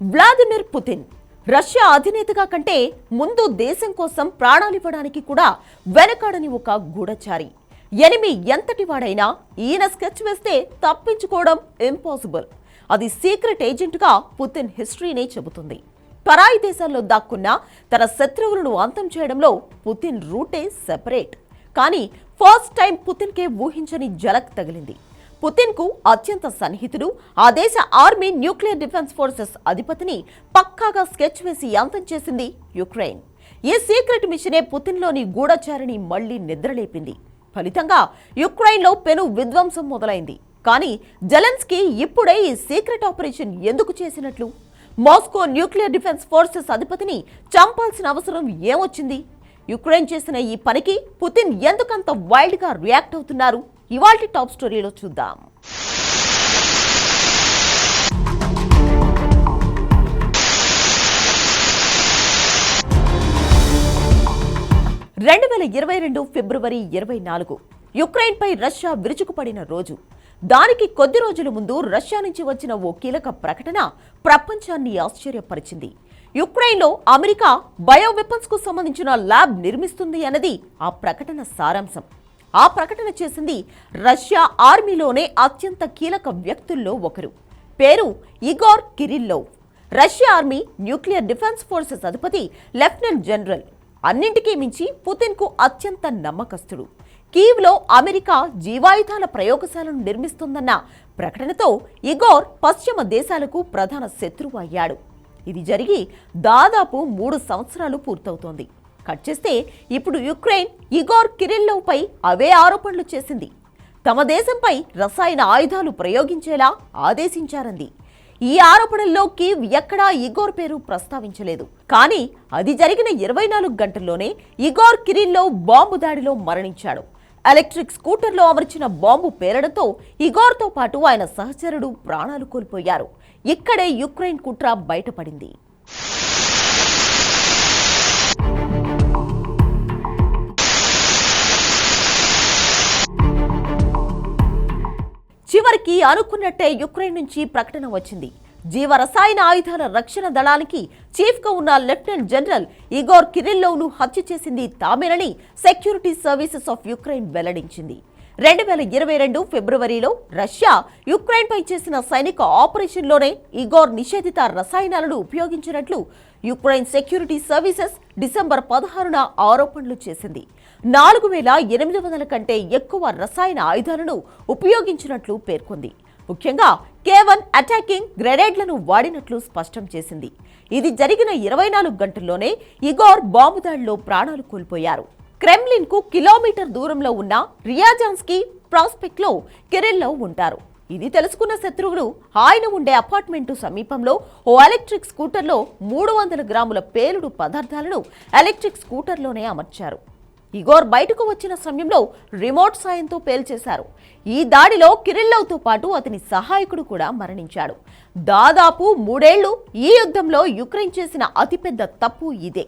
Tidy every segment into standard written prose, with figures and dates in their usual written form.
Vladimir Putin Russia అధినేతగా కంటే ముందు దేశం కోసం ప్రాణాలివ్వడానికి కూడా వెనకాడని ఒక గూఢచారి. ఎనిమి ఎంతటి వాడైనా ఈయన స్కెచ్ వేస్తే తప్పించుకోవడం ఇంపాసిబుల్. అది సీక్రెట్ ఏజెంట్గా పుతిన్ హిస్టరీనే చెబుతుంది. పరాయి దేశాల్లో దాక్కున్న తన శత్రువులను అంతం చేయడంలో పుతిన్ రూటే సెపరేట్. కానీ ఫస్ట్ టైం పుతిన్కే ఊహించని జలక్ తగిలింది. పుతిన్ కు అత్యంత సన్నిహితుడు, ఆ దేశ ఆర్మీ న్యూక్లియర్ డిఫెన్స్ ఫోర్సెస్ అధిపతిని పక్కాగా స్కెచ్ వేసి అంతం చేసింది యుక్రెయిన్. ఈ సీక్రెట్ మిషనే పుతిన్లోని గూఢచారిని మళ్లీ నిద్రలేపింది. ఫలితంగా యుక్రెయిన్లో పెను విధ్వంసం మొదలైంది. కానీ జెలెన్స్కీ ఇప్పుడే ఈ సీక్రెట్ ఆపరేషన్ ఎందుకు చేసినట్లు? మాస్కో న్యూక్లియర్ డిఫెన్స్ ఫోర్సెస్ అధిపతిని చంపాల్సిన అవసరం ఏమొచ్చింది? యుక్రెయిన్ చేసిన ఈ పనికి పుతిన్ ఎందుకంత వైల్డ్ గా రియాక్ట్ అవుతున్నారు? ఇవాల్టి టాప్ స్టోరీలో చూద్దాం. 2022 ఫిబ్రవరి 24 యుక్రెయిన్ పై రష్యా విరుచుకుపడిన రోజు. దానికి కొద్ది రోజుల ముందు రష్యా నుంచి వచ్చిన ఓ కీలక ప్రకటన ప్రపంచాన్ని ఆశ్చర్యపరిచింది. యుక్రెయిన్లో అమెరికా బయో వెపన్స్ కు సంబంధించిన ల్యాబ్ నిర్మిస్తుంది అన్నది ఆ ప్రకటన సారాంశం. ఆ ప్రకటన చేసింది రష్యా ఆర్మీలోనే అత్యంత కీలక వ్యక్తుల్లో ఒకరు. పేరు Igor Kirillov. Russia army nuclear defence forces అధిపతి లెఫ్టినెంట్ జనరల్. అన్నింటికీ మించి పుతిన్ కు అత్యంత నమ్మకస్తుడు. కీవ్లో అమెరికా జీవాయుధాల ప్రయోగశాలను నిర్మిస్తోందన్న ప్రకటనతో ఇగోర్ పశ్చిమ దేశాలకు ప్రధాన శత్రువు అయ్యాడు. ఇది జరిగి దాదాపు 3 సంవత్సరాలు పూర్తవుతోంది. కట్ చేస్తే ఇప్పుడు యుక్రెయిన్ ఇగోర్ కిరిల్లోవ్ పై అవే ఆరోపణలు చేసింది. తమ దేశంపై రసాయన ఆయుధాలు ప్రయోగించేలా ఆదేశించారంది. ఈ ఆరోపణల్లో కీవ్ ఎక్కడా ఇగోర్ పేరు ప్రస్తావించలేదు. కానీ అది జరిగిన 24 గంటల్లోనే ఇగోర్ కిరిల్లోవ్ బాంబు దాడిలో మరణించాడు. ఎలక్ట్రిక్ స్కూటర్లో అమర్చిన బాంబు పేలడంతో ఇగోర్తో పాటు ఆయన సహచరుడు ప్రాణాలు కోల్పోయారు. ఇక్కడే యుక్రెయిన్ కుట్ర బయటపడింది. చివరికి అనుకున్నట్టే యుక్రెయిన్ నుంచి ప్రకటన వచ్చింది. జీవ రసాయన ఆయుధాల రక్షణ దళానికి చీఫ్ గా ఉన్న లెఫ్టినెంట్ జనరల్ ఇగోర్ కిరిల్లోవ్ ను హత్య చేసింది తామేనని సెక్యూరిటీ సర్వీసెస్ ఆఫ్ యుక్రెయిన్ వెల్లడించింది. 2022 ఫిబ్రవరిలో రష్యా యుక్రెయిన్ పై చేసిన సైనిక ఆపరేషన్లోనే ఇగోర్ నిషేధిత రసాయనాలను ఉపయోగించినట్లు యుక్రెయిన్ సెక్యూరిటీ సర్వీసెస్ డిసెంబర్ 16న ఆరోపణలు చేసింది. 4800 కంటే ఎక్కువ రసాయన ఆయుధాలను ఉపయోగించినట్లు పేర్కొంది. ముఖ్యంగా K1 అటాకింగ్ గ్రెనేడ్లను వాడినట్లు స్పష్టం చేసింది. ఇది జరిగిన 24 గంటల్లోనే ఇగోర్ బాంబు దాడిలో ప్రాణాలు కోల్పోయారు. క్రెమ్లిన్ కు కిలోమీటర్ దూరంలో ఉన్న రియాజాన్స్కీ ప్రాస్పెక్ట్ లో కిరిల్లోవ్ ఉంటారు. ఇది తెలుసుకున్న శత్రువులు ఆయన ఉండే అపార్ట్మెంటు సమీపంలో ఓ ఎలక్ట్రిక్ స్కూటర్లో 300 గ్రాముల పేలుడు పదార్థాలను ఎలక్ట్రిక్ స్కూటర్లోనే అమర్చారు. ఇగోర్ బయటకు వచ్చిన సమయంలో రిమోట్ సాయంతో పేల్చేశారు. ఈ దాడిలో కిరిల్లోవ్తో పాటు అతని సహాయకుడు కూడా మరణించాడు. దాదాపు 3 ఏళ్లు ఈ యుద్ధంలో యుక్రెయిన్ చేసిన అతిపెద్ద తప్పు ఇదే.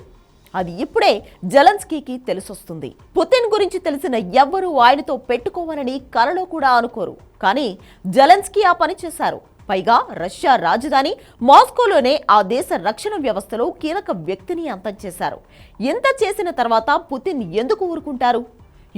అది ఇప్పుడే జెలెన్స్కీకి తెలిసొస్తుంది. పుతిన్ గురించి తెలిసిన ఎవ్వరూ ఆయనతో పెట్టుకోవాలని కలలో కూడా అనుకోరు. కానీ జెలెన్స్కీ ఆ పని చేశారు. పైగా రష్యా రాజధాని మాస్కోలోనే ఆ దేశ రక్షణ వ్యవస్థలో కీలక వ్యక్తిని అంతం చేశారు. ఇంత చేసిన తర్వాత పుతిన్ ఎందుకు ఊరుకుంటారు?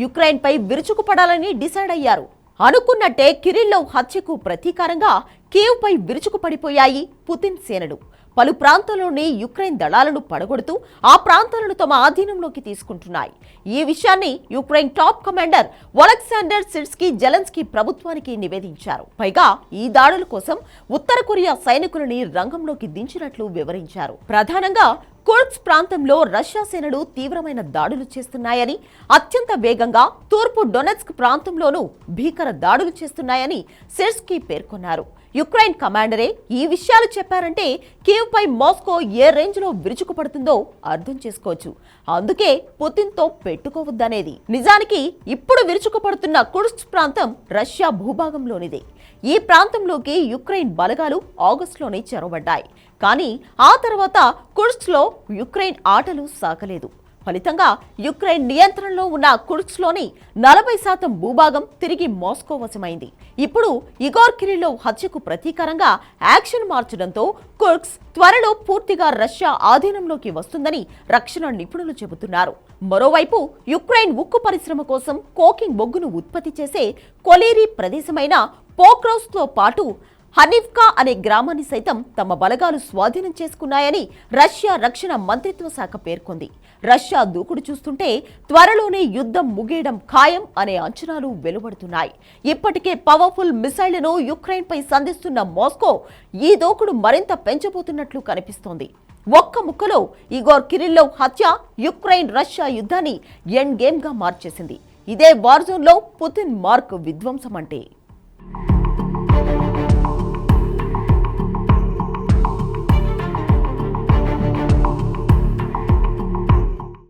యుక్రెయిన్ పై విరుచుకుపడాలని డిసైడ్ అయ్యారు. అనుకున్నట్టే కిరిల్లోవ్ హత్యకు ప్రతీకారంగా కీవ్ పై విరుచుకుపడిపోయాయి పుతిన్ సేనలు. పలు ప్రాంతాల్లోని యుక్రెయిన్ దళాలను పడగొడుతూ ఆ ప్రాంతాలను తమ ఆధీనంలోకి తీసుకుంటున్నాయి. ఈ విషయాన్ని Ukraine top commander Oleksandr సిర్స్కీ Zelensky ప్రభుత్వానికి నివేదించారు. పైగా ఈ దాడుల కోసం ఉత్తర కొరియా సైనికులని రంగంలోకి దించినట్లు వివరించారు. ప్రధానంగా కుర్ద్స్ ప్రాంతంలో రష్యా సేనలు తీవ్రమైన దాడులు చేస్తున్నాయని, అత్యంత వేగంగా తూర్పు డొనెట్స్క్ ప్రాంతంలోనూ భీకర దాడులు చేస్తున్నాయని సిర్స్కీ పేర్కొన్నారు. యుక్రెయిన్ కమాండరే ఈ విషయాలు చెప్పారంటే కీవ్ పై మాస్కో ఏ రేంజ్ లో విరుచుకుపడుతుందో అర్థం చేసుకోవచ్చు. అందుకే పుతిన్తో పెట్టుకోవద్దనేది. నిజానికి ఇప్పుడు విరుచుకుపడుతున్న కుర్ద్స్ ప్రాంతం రష్యా భూభాగంలోనిదే. ఈ ప్రాంతంలోకి యుక్రెయిన్ బలగాలు ఆగస్టులోనే చొరబడ్డాయి. కానీ ఆ తర్వాత కుర్ద్స్లో యుక్రెయిన్ ఆటలు సాగలేదు. ఫలితంగా యుక్రెయిన్ నియంత్రణలో ఉన్న కుర్స్క్లోని 40% భూభాగం తిరిగి మాస్కో వశమైంది. ఇప్పుడు ఇగోర్ కిరిల్లవ్ హత్యకు ప్రతీకారంగా యాక్షన్ మార్చడంతో కుర్స్క్ త్వరలో పూర్తిగా రష్యా ఆధీనంలోకి వస్తుందని రక్షణ నిపుణులు చెబుతున్నారు. మరోవైపు యుక్రెయిన్ ఉక్కు పరిశ్రమ కోసం కోకింగ్ బొగ్గును ఉత్పత్తి చేసే కొలేరీ ప్రదేశమైన పోక్రోవ్స్క్తో పాటు హనివ్కా అనే గ్రామాన్ని సైతం తమ బలగాలు స్వాధీనం చేసుకున్నాయని రష్యా రక్షణ మంత్రిత్వ శాఖ పేర్కొంది. రష్యా దూకుడు చూస్తుంటే త్వరలోనే యుద్ధం ముగియడం ఖాయం అనే అంచనాలు వెలువడుతున్నాయి. ఇప్పటికే పవర్ఫుల్ మిసైళ్లను యుక్రెయిన్పై సంధిస్తున్న మాస్కో ఈ దూకుడు మరింత పెంచబోతున్నట్లు కనిపిస్తోంది. ఒక్క ముక్కలో ఇగోర్ కిరిల్లవ్ హత్య యుక్రెయిన్ రష్యా యుద్ధాన్ని ఎండ్ గేమ్ గా మార్చేసింది. ఇదే వార్ జోన్లో పుతిన్ మార్క్ విధ్వంసం అంటే.